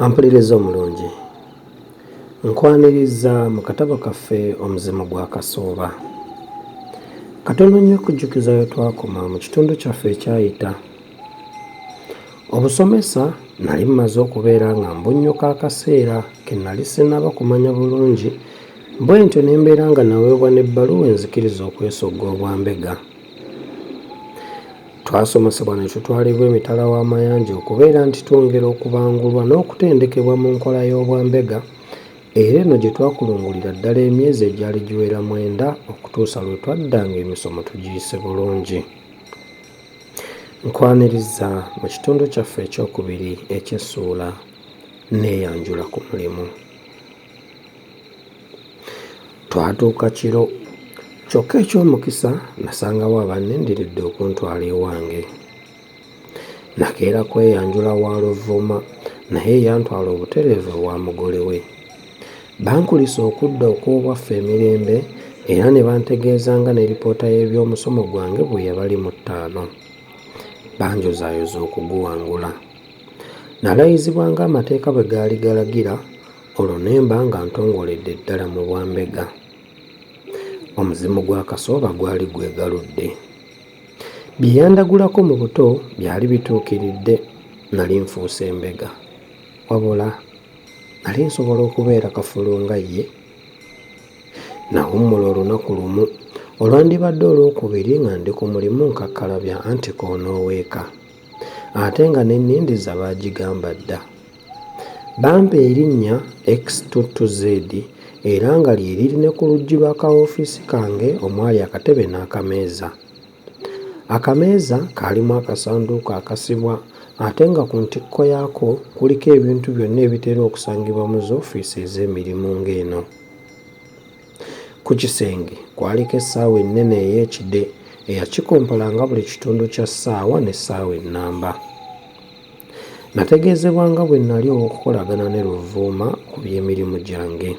Ampuliriza omulungi, nkwaniriza mu katabo kaffe omuzimu gwa Kasooba. Katono nnyo okujjukiza we twakoma mu kitundu kyaffe ekyayita. Obusomesa nali mmaze okubeera nga mbunnyuka akaseera ke nali sinnaba kumanya bulungi, bwe ntyo ne mbeera nga naweebwa n'ebbaluwa enzikiriza okwesogga obwambega. Twasomesebwa ne tutwalibwa emitala w'amayanja okubeera nti twongera okubangulwa n'okutendekebwa mu nkola y'obwambega, era eno gye twakulungulira ddala emyezi egyali giwera 9 okutuusa lwe twaddanga emisomo tugiyise bulungi. Nkwaniriza mu kitundu kyaffe ekyokubiri eky'essuula neeyanjula ku mulimu. Twatuuka kiro, kyokka eky'omukisa nasangawo abannindiridde okuntwala ewange. Nakeera kweyanjula wa Luvuuma naye yantwala obutereevu wa mugole we. Bankulisa okudda okw'obwaffe emirembe era ne bantegeezanga ne lipoota y'ebyomusomo gwange bwe yabali mu 5. Banjozaayoza okuguwangula. Nalayizibwanga amateeka bwe gaali galagira, olwo ne mba nga ntongoledde ddala mu bwambega. Omuzimu gwa Kasooba gwali gwegaludde. Bye yandagulako mu buto byali bituukiridde, nali nfuuse embega. Wabula nali nsobola okubeera kafulu nga ye. Nawummula olunaku lumu olwandibadde olwokubiri nga ndi ku mulimu nkakkalabya anti koonooweeka, ate nga n'ennindiza baagigamba dda. Bampa erinnya X22Z era nga lye liri ne ku luggi lwa kawoofiisi kange omwali akatebe n'akameeza. Akameeza kaalimu akasanduuko akasibwa ate nga ku ntikko yaako kuliko ebintu byonna ebitera okusangibwa mu zoofiisi ez'emirimu ng'eno. Ku kisenge kwaliko essaawa ennene ey'ekide eyakikompolanga buli kitundu kya ssaawa n'essaawa ennamba. Nategeezebwanga bwe nnali okukolagana ne Luvuuma ku by'emirimu gyange.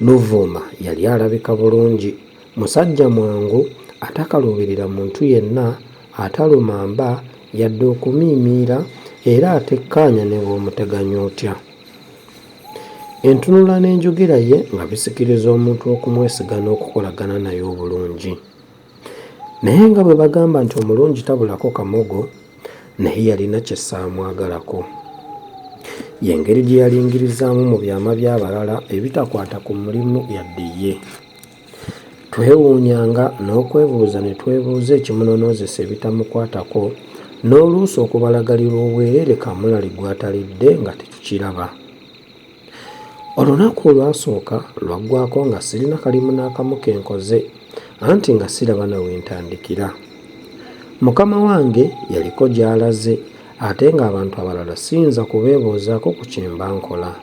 Luvuuma yali alabika bulungi, musajja mwangu, atakaluubirira muntu yenna, atalumamba yadde okumiimiira era atekkaanya ne bw'omuteganya otya. Entunula n'enjogera ye nga bisikiriza omuntu okumwesiga n'okukolagana naye obulungi. Naye nga bwe bagamba nti omulungi tabulako kamogo, naye yalina kye saamwagalako. Y'engeri gye yalingirizaamu mu byama by'abalala ebitakwata ku mulimu yadde ye. Twewuunyanga n'okwebuuza ne twebuuza ekimunonoozesa ebitamukwatako, n'oluusi okubalagalira obwereere kamulali gw'atalidde nga tetukiraba. Olunaku olwasooka lwaggwako nga sirina kalimu n'akamu ke nkoze, anti nga siraba na wentandikira. Mukama wange yaliko gy'alaze, ate ng'abantu abalala siyinza kubeebuuzaako ku kye mba nkola.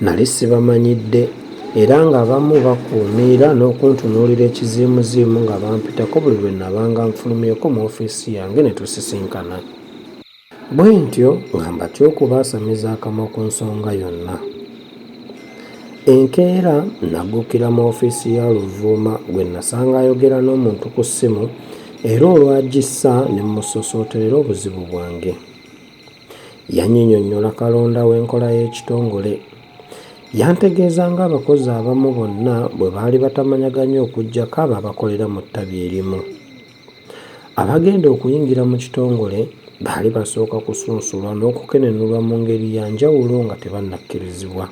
Nali sibamanyidde era ng'abamu bakuumiira n'okuntunuulira ekiziimuziimu nga bampitako buli lwe nabanga nfulumyeko mu ofiisi yange ne tusisinkana. Bwe ntyo nga mbatya okubaasamiza akamwa ku nsonga yonna. Enkeera naggukira mu ofiisi ya Luvuuma gwe nasanga ayogera n'omuntu ku ssimu era olwagissa ne mmusosooterera obuzibu bwange. Yannyinnyonnyola kalonda w'enkola y'ekitongole. Yantegeeza ng'abakozi abamu bonna bwe baali batamanyaganya okuggyako abo abakolera mu ttabi erimu. Abagenda okuyingira mu kitongole baali basooka kusunsulwa n'okukenenulwa mu ngeri ya njawulo nga tebannakkirizibwa.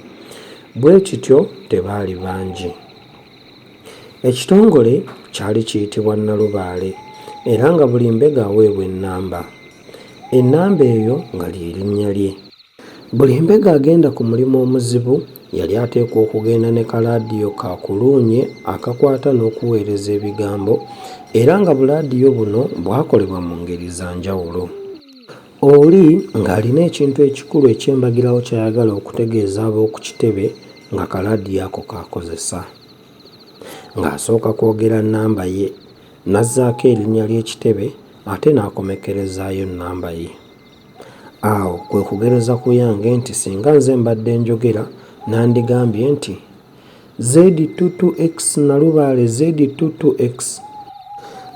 Bwe kityo tebaali bangi. Ekitongole kyali kiyitibwa Nalubaale era nga buli mbega aweebwa ennamba. Ennamba eyo nga lye linnya lye. Buli mbega agenda ku mulimu omuzibu yali ateekwa okugenda ne kalaadiyo kakuluunye akakwata n'okuweereza ebigambo era nga bulaadiyo buno bwakolebwa mu ngeri za njawulo. Oli ng'alina ekintu ekikulu ekyembagirawo ky'ayagala okutegeeza ab'oku kitebe nga kalaadiyo ako k'akozesa. Ng'asooka kwogera nnamba ye, n'azzaako erinnya ly'ekitebe ate n'akomekerezaayo nnamba ye. Awo kwe kugereza ku yange nti singa nze mbadde njogera nandigambye nti Z22X Nalubaale Z22X.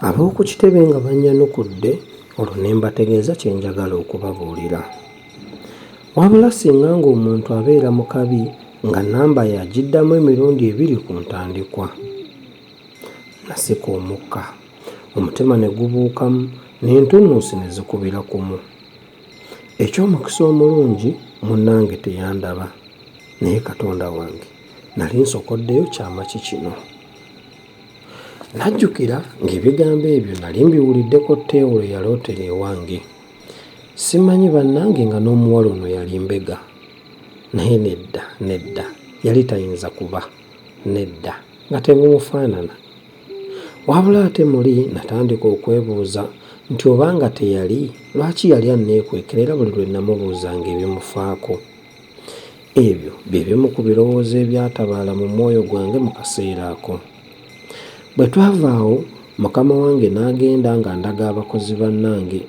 Ab'oku kitebe nga bannyanukudde, olwo ne mbategeeza kye njagala okubabuulira. Wabula singa ng'omuntu abeera mu kabi nga nnamba yagiddamu emirundi 2 ku ntandikwa. Nasika omukka, omutima ne gubuukamu n'entunnunsi ne zikubira kumu. Eky'omukisa omulungi munnange teyandaba, naye Katonda wange nali nsokoddeyo kyama kino. Najjukira ng'ebigambo ebyo nali mbiwuliddeko Teewolo yalootera ewange. Simanyi bannange nga n'omuwala ono yali mbega. Naye nedda, yali tayinza kuba. Nedda, nga temumufaanana. Wabula ate muli natandika okwebuuza nti obanga teyali, lwaki yali anneekwekerera buli lwe namubuuzanga ebimufaako. Ebyo bye bimu ku birowoozo ebyatabaala mu mwoyo gwange mu kaseera ako. Bwe twava awo, mukama wange n'agenda ng'andaga abakozi bannange.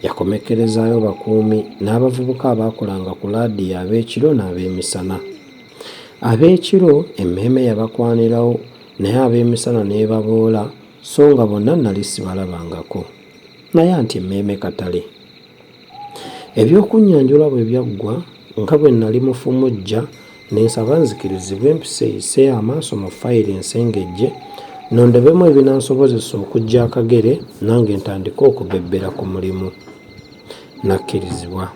Yakomekkerezaayo bakuumi n'abavubuka abaakolanga ku laadiyo ab'ekiro n'ab'emisana. Ab'ekiro emmeeme yabakwanirawo, naye ab'emisana n'ebaboola, so nga bonna nali sibalabangako. Naye anti emmeeme katale. Ebyokunnyanjula bwe byaggwa, nga bwe nali mufumujja, n'ensaba nzikirizibwe empiseeyise amaaso mu fayiro ensengejje, nondebemu ebinansobozesa okuggya akagere nange ntandike okubebbera ku mulimu. Nakkirizibwa.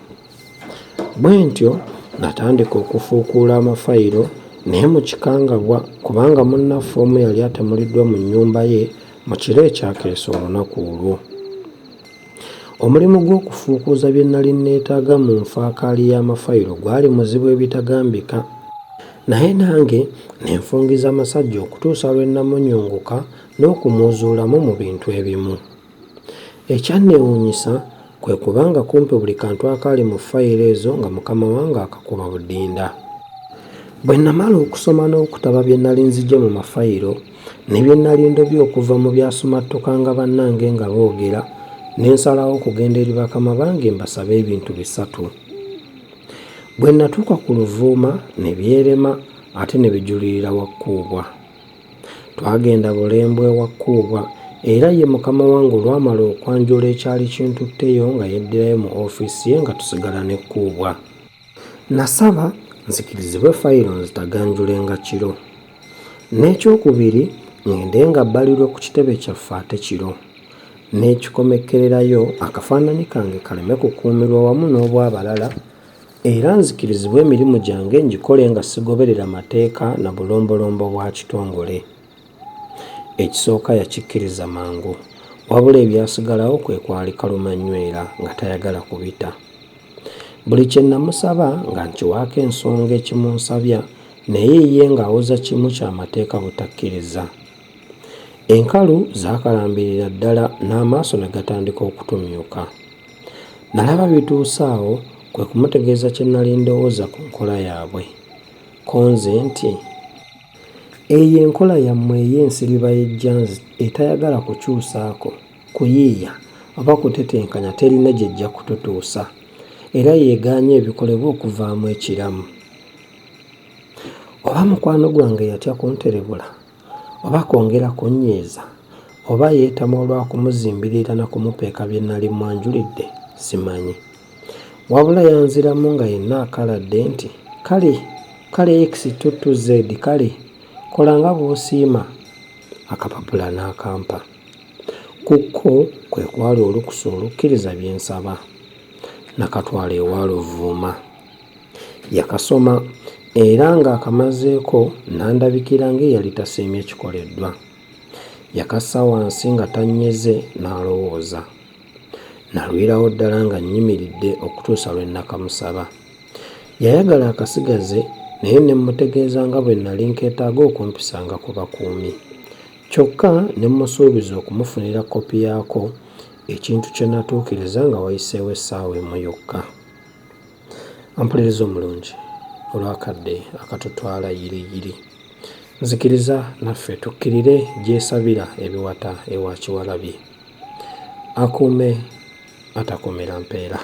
Bwe ntyo natandika okufuukuula amafayiro, naye mu kikangabwa kubanga munnaffe omu yali atemuliddwa mu nnyumba ye mu kiro ekyakeesa olunaku olwo. Omulimu gw'okufuukuuza bye nnali neetaaga mu nfaakaali y'amafayiro gwali muzibu ebitagambika, naye nange ne nfungiza amasajja okutuusa lwe namunyunguka n'okumuzuulamu mu bintu ebimu. Ekyanneewuunyisa kwe kubanga kumpi buli kantu akaali mu fayiro ezo nga mukama wange akakuba budinda. Bwe namala okusoma n'okutaba bye nnali nzigye mu mafayiro ne bye nnali ndobye okuva mu byasumattukanga bannange nga boogera, ne nsalawo okugenda eri bakama bange mbasabe ebintu 3. Bwe natuuka ku luvuuma ne byerema ate ne bijulirira Wakkuubwa. Twagenda bulembwe Wakkuubwa era ye mukama wange olwamala okwanjula ekyali kintutteyo nga yeddirayo mu ofiisi ye nga tusigala ne Kkuubwa. Nasaba nzikirizibwe fayiro nzitaganjulenga kiro. N'ekyokubiri ngende nga bbalirwe ku kitebe kyaffe ate kiro. N'ekikomekkererayo akafaananyi kange kaleme kukuumirwa wamu n'obw'abalala, era nzikirizibwe emirimu gyange ngikole nga sigoberera mateeka na bulombolombo bwa kitongole. Ekisooka yakikkiriza mangu, wabula ebyasigalawo kwe kwali kalumanywera nga tayagala kubita. Buli kye namusaba nga nkiwaako ensonga ekimunsabya, naye ye ng'awoza kimu ky'amateeka butakkiriza. Enkalu zaakalambirira ddala n'amaaso ne gatandika okutumyuka. Nalaba bituuse awo, kwe kumutegeeza kye nnali ndowooza ku nkola yaabwe. Konze nti, eyo enkola yammwe ey'ensiriba y'ejjanzi etayagala kukyusaako, kuyiiya oba kutetenkanya terina gy'ejja kututuusa, era yeegaanye ebikolebwa okuvaamu ekiramu. Oba mukwano gwange yatya kunterebula, oba kwongera kunnyiiza, oba yeetama olwa kumuzimbirira na kumupeeka bye nnali mwanjulidde, simanyi. Wabula yanziramu nga yenna akaladde nti, kale X to Z, kale kola nga bw'osiima. Akapapula n'akampa. Kukko kwe kwali olukusa olukkiriza bye nsaba. Nakatwala ewa Luvuuma. Yakasoma era ng'akamazeeko n'andabikira ng'eyali tasiimye kikoleddwa. Yakassa wansi nga tannyeze n'alowooza. Nalwirawo ddala nga nnyimiridde okutuusa lwe nakamusaba. Yayagala akasigaze, naye ne mmutegeeza nga bwe nnali nkeetaaga okumpisanga ku bakuumi. Kyokka ne mmusuubiza okumufunira kopi yaako, ekintu kye natuukiriza nga wayiseewo essaawa emu yokka. Ampuliriza omulungi, olwakadde akatutwala yiriyiri. Nzikiriza naffe tukkirire gyesabira ebiwata ewa Kiwalabye. Akuume atakumira mpeera.